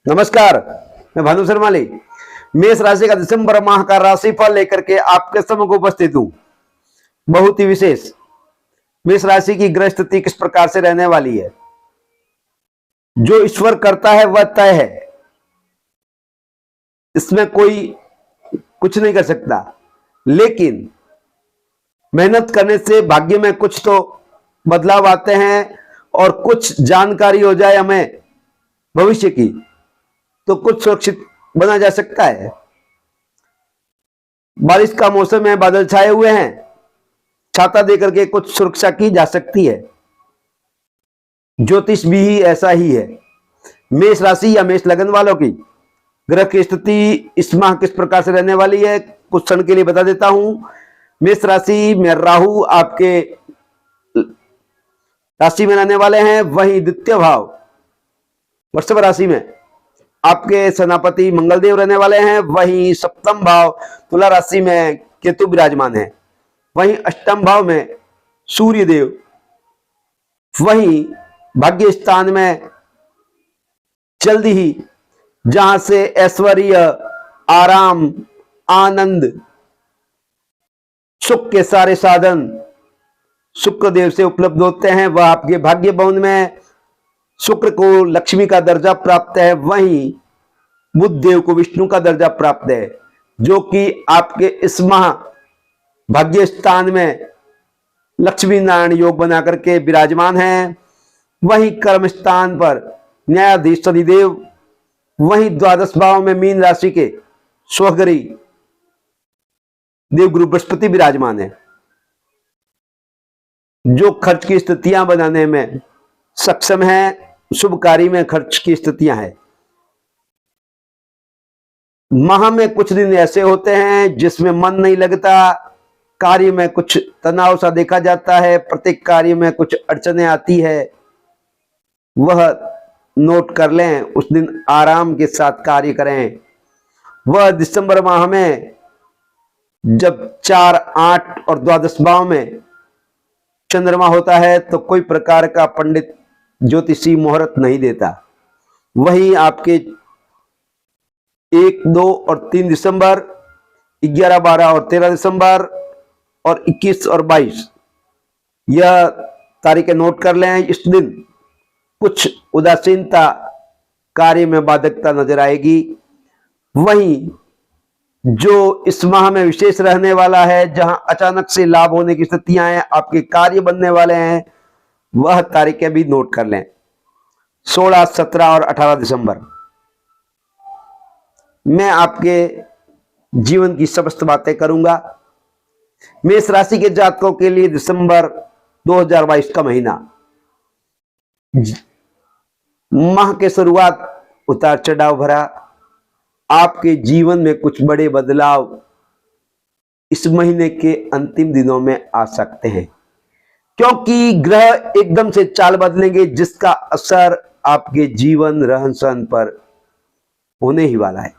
नमस्कार, मैं भानु शर्माली मेष राशि का दिसंबर माह का राशिफल लेकर के आपके सम्मुख उपस्थित हूं। बहुत ही विशेष मेष राशि की ग्रह स्थिति किस प्रकार से रहने वाली है। जो ईश्वर करता है वह तय है, इसमें कोई कुछ नहीं कर सकता, लेकिन मेहनत करने से भाग्य में कुछ तो बदलाव आते हैं और कुछ जानकारी हो जाए हमें भविष्य की तो कुछ सुरक्षित बना जा सकता है। बारिश का मौसम है, बादल छाए हुए हैं, छाता देकर के कुछ सुरक्षा की जा सकती है। ज्योतिष भी ऐसा ही है। मेष राशि या मेष लगन वालों की ग्रह की स्थिति इस माह किस प्रकार से रहने वाली है, कुछ क्षण के लिए बता देता हूं। मेष राशि में राहु आपके राशि में रहने वाले हैं, वहीं द्वितीय भाव वृषभ राशि में आपके सेनापति मंगलदेव रहने वाले हैं, वहीं सप्तम भाव तुला राशि में केतु विराजमान है, वहीं अष्टम भाव में सूर्य देव, वहीं भाग्य स्थान में जल्दी ही जहां से ऐश्वर्य, आराम, आनंद, सुख के सारे साधन शुक्र देव से उपलब्ध होते हैं, वह आपके भाग्य भवन में शुक्र को लक्ष्मी का दर्जा प्राप्त है, वहीं बुध देव को विष्णु का दर्जा प्राप्त है, जो कि आपके इस माह भाग्य स्थान में लक्ष्मी नारायण योग बना करके विराजमान है। वहीं कर्म स्थान पर न्यायाधीश शनिदेव, वहीं द्वादश भाव में मीन राशि के स्वगरी देवगुरु बृहस्पति विराजमान है, जो खर्च की स्थितियां बनाने में सक्षम है। शुभ कार्य में खर्च की स्थितियां हैं। माह में कुछ दिन ऐसे होते हैं जिसमें मन नहीं लगता, कार्य में कुछ तनाव सा देखा जाता है, प्रत्येक कार्य में कुछ अड़चनें आती है, वह नोट कर लें। उस दिन आराम के साथ कार्य करें। वह दिसंबर माह में जब 4, 8 और द्वादश भाव में चंद्रमा होता है तो कोई प्रकार का पंडित ज्योतिषी मुहूर्त नहीं देता। वहीं आपके 1, 2 और 3 दिसंबर, 11, 12 और 13 दिसंबर और 21 और 22 यह तारीखें नोट कर लें। इस दिन कुछ उदासीनता, कार्य में बाधकता नजर आएगी। वहीं जो इस माह में विशेष रहने वाला है, जहां अचानक से लाभ होने की स्थितियां हैं, आपके कार्य बनने वाले हैं, वह तारीखें भी नोट कर लें। 16, 17 और 18 दिसंबर मैं आपके जीवन की समस्त बातें करूंगा। मेष राशि के जातकों के लिए दिसंबर 2022 का महीना, माह के शुरुआत उतार चढ़ाव भरा। आपके जीवन में कुछ बड़े बदलाव इस महीने के अंतिम दिनों में आ सकते हैं, क्योंकि ग्रह एकदम से चाल बदलेंगे, जिसका असर आपके जीवन रहन सहन पर होने ही वाला है।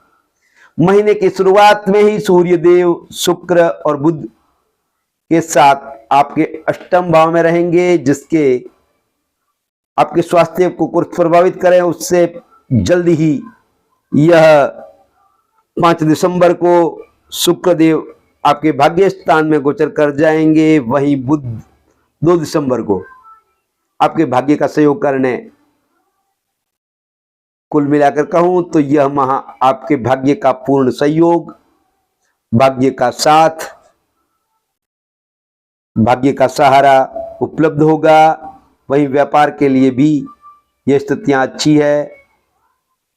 महीने की शुरुआत में ही सूर्य देव शुक्र और बुध के साथ आपके अष्टम भाव में रहेंगे, जिसके आपके स्वास्थ्य को कुछ प्रभावित करें। उससे जल्दी ही यह 5 दिसंबर को शुक्र देव आपके भाग्य स्थान में गोचर कर जाएंगे। वहीं बुध 2 दिसंबर को आपके भाग्य का सहयोग करने, कुल मिलाकर कहूं तो यह माह आपके भाग्य का पूर्ण सहयोग, भाग्य का साथ, भाग्य का सहारा उपलब्ध होगा। वहीं व्यापार के लिए भी यह स्थितियां अच्छी है।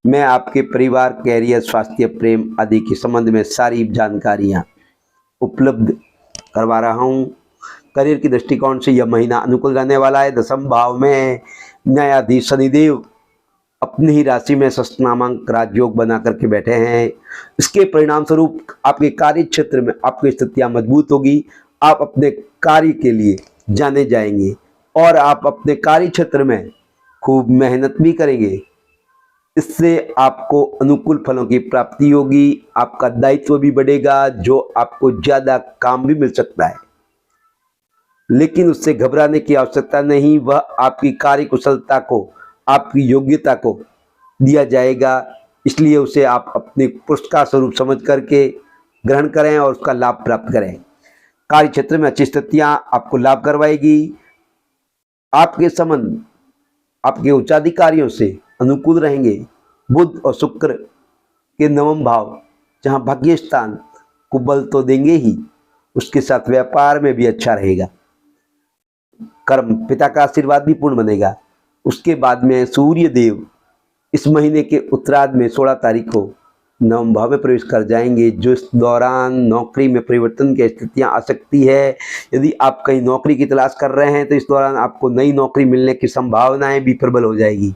मैं आपके परिवार, कैरियर, स्वास्थ्य, प्रेम आदि के संबंध में सारी जानकारियां उपलब्ध करवा रहा हूं। करियर की दृष्टिकोण से यह महीना अनुकूल रहने वाला है। दसम भाव में न्यायाधीश शनिदेव अपनी ही राशि में षष्ठ नामांक राजयोग बना करके बैठे हैं। इसके परिणाम स्वरूप आपके कार्य क्षेत्र में आपकी स्थितियां मजबूत होगी। आप अपने कार्य के लिए जाने जाएंगे और आप अपने कार्य क्षेत्र में खूब मेहनत भी करेंगे। इससे आपको अनुकूल फलों की प्राप्ति होगी। आपका दायित्व भी बढ़ेगा, जो आपको ज्यादा काम भी मिल सकता है, लेकिन उससे घबराने की आवश्यकता नहीं। वह आपकी कार्य कुशलता को, आपकी योग्यता को दिया जाएगा, इसलिए उसे आप अपने पुरस्कार स्वरूप समझ करके ग्रहण करें और उसका लाभ प्राप्त करें। कार्य क्षेत्र में अच्छी स्थितियां आपको लाभ करवाएगी। आपके संबंध आपके उच्चाधिकारियों से अनुकूल रहेंगे। बुध और शुक्र के नवम भाव जहां भाग्य स्थान को बल तो देंगे ही, उसके साथ व्यापार में भी अच्छा रहेगा। कर्म पिता का आशीर्वाद भी पूर्ण बनेगा। उसके बाद में सूर्य देव इस महीने के उत्तरार्ध में 16 तारीख को नवम भाव में प्रवेश कर जाएंगे, जो इस दौरान नौकरी में परिवर्तन की स्थितियां आ सकती है। यदि आप कहीं नौकरी की तलाश कर रहे हैं तो इस दौरान आपको नई नौकरी मिलने की संभावनाएं भी प्रबल हो जाएगी।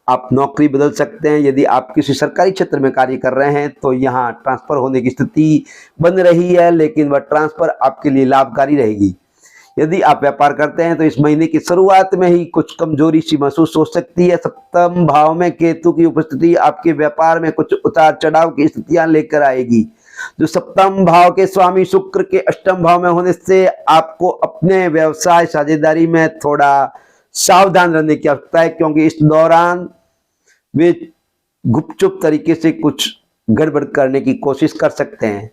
आप नौकरी बदल सकते हैं। यदि आप किसी सरकारी क्षेत्र में कार्य कर रहे हैं तो यहाँ ट्रांसफर होने की स्थिति बन रही है, लेकिन वह ट्रांसफर आपके लिए लाभकारी रहेगी। यदि आप व्यापार करते हैं तो इस महीने की शुरुआत में ही कुछ कमजोरी सी महसूस हो सकती है। सप्तम भाव में केतु की उपस्थिति आपके व्यापार में कुछ उतार चढ़ाव की स्थितियां लेकर आएगी। जो सप्तम भाव के स्वामी शुक्र के अष्टम भाव में होने से आपको अपने व्यवसाय साझेदारी में थोड़ा सावधान रहने की आवश्यकता है, क्योंकि इस दौरान वे गुपचुप तरीके से कुछ गड़बड़ करने की कोशिश कर सकते हैं।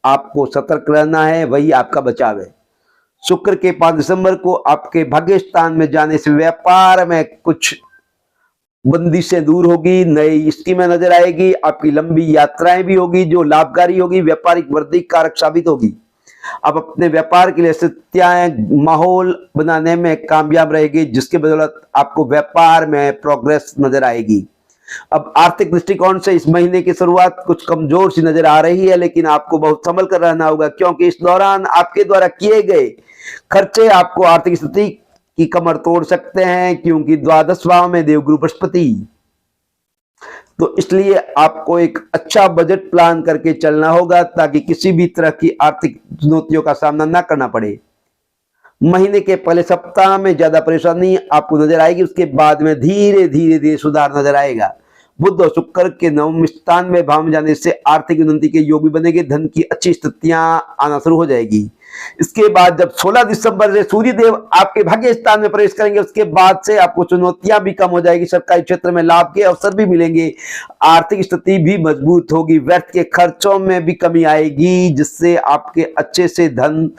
आपको सतर्क रहना है, वही आपका बचाव है। शुक्र के 5 दिसंबर को आपके भाग्य स्थान में जाने से व्यापार में कुछ बंदिशें दूर होगी, नई स्कीमें नजर आएगी, आपकी लंबी यात्राएं भी होगी जो लाभकारी होगी, व्यापारिक वृद्धि कारक साबित होगी। आप अपने व्यापार के लिए स्थितियां माहौल बनाने में कामयाब रहेगी, जिसके बदौलत आपको व्यापार में प्रोग्रेस नजर आएगी। अब आर्थिक दृष्टिकोण से इस महीने की शुरुआत कुछ कमजोर सी नजर आ रही है, लेकिन आपको बहुत संभल कर रहना होगा, क्योंकि इस दौरान आपके द्वारा किए गए खर्चे आपको आर्थिक स्थिति की कमर तोड़ सकते हैं, क्योंकि द्वादश भाव में देवगुरु बृहस्पति। तो इसलिए आपको एक अच्छा बजट प्लान करके चलना होगा, ताकि किसी भी तरह की आर्थिक चुनौतियों का सामना ना करना पड़े। महीने के पहले सप्ताह में ज्यादा परेशानी आपको नजर आएगी, उसके बाद में धीरे धीरे सुधार नजर आएगा। बुध और शुक्र के नवम स्थान में भाव में जाने से आर्थिक उन्नति के योग भी बनेंगे, धन की अच्छी स्थितियां आना शुरू हो जाएगी। इसके बाद जब 16 दिसंबर से सूर्य देव आपके भाग्य स्थान में प्रवेश करेंगे, उसके बाद से आपको चुनौतियां भी कम हो जाएगी, सरकारी क्षेत्र में लाभ के अवसर भी मिलेंगे, आर्थिक स्थिति भी मजबूत होगी, व्यर्थ के खर्चों में भी कमी आएगी, जिससे आपके अच्छे से धन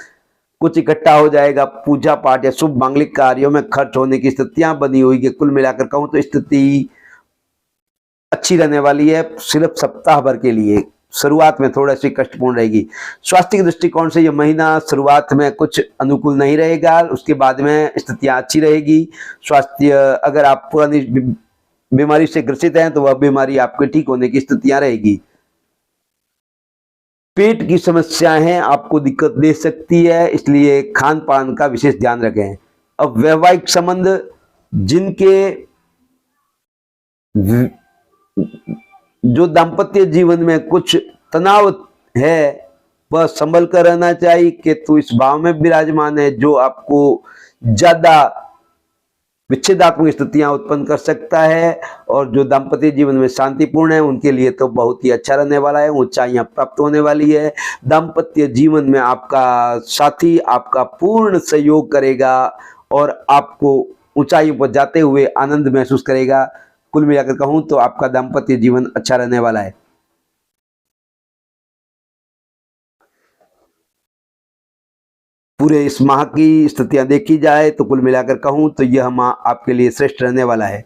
कुछ इकट्ठा हो जाएगा। पूजा पाठ या शुभ मांगलिक कार्यों में खर्च होने की स्थितियां बनी हुई है। कुल मिलाकर कहूं तो स्थिति अच्छी रहने वाली है, सिर्फ सप्ताह भर के लिए। शुरुआत में थोड़ा सी कष्टपूर्ण रहेगी। स्वास्थ्य के दृष्टिकोण से यह महीना शुरुआत में कुछ अनुकूल नहीं रहेगा, उसके बाद में स्थितियां अच्छी रहेगी। स्वास्थ्य, अगर आप पुरानी बीमारी से ग्रसित हैं तो वह बीमारी आपके ठीक होने की स्थितियां रहेगी। पेट की समस्याएं आपको दिक्कत दे सकती है, इसलिए खान पान का विशेष ध्यान रखें। अब वैवाहिक संबंध जिनके जो दाम्पत्य जीवन में कुछ तनाव है, वह संभल कर रहना चाहिए। केतु इस भाव में विराजमान है, जो आपको ज्यादा विच्छेदात्मक स्थितियां उत्पन्न कर सकता है, और जो दाम्पत्य जीवन में शांतिपूर्ण है उनके लिए तो बहुत ही अच्छा रहने वाला है, ऊंचाइयां प्राप्त होने वाली है। दाम्पत्य जीवन में आपका साथी आपका पूर्ण सहयोग करेगा और आपको ऊंचाइयों पर जाते हुए आनंद महसूस करेगा। कुल मिलाकर कहूं तो आपका दाम्पत्य जीवन अच्छा रहने वाला है। पूरे इस माह की स्थितियां देखी जाए तो कुल मिलाकर कहूं तो यह माह आपके लिए श्रेष्ठ रहने वाला है।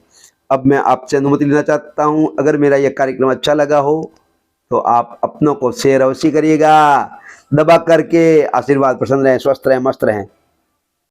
अब मैं आपसे अनुमति लेना चाहता हूं, अगर मेरा यह कार्यक्रम अच्छा लगा हो तो आप अपनों को शेयर अवश्य करिएगा। दबा करके आशीर्वाद। प्रसन्न रहें, स्वस्थ रहें, मस्त रहें।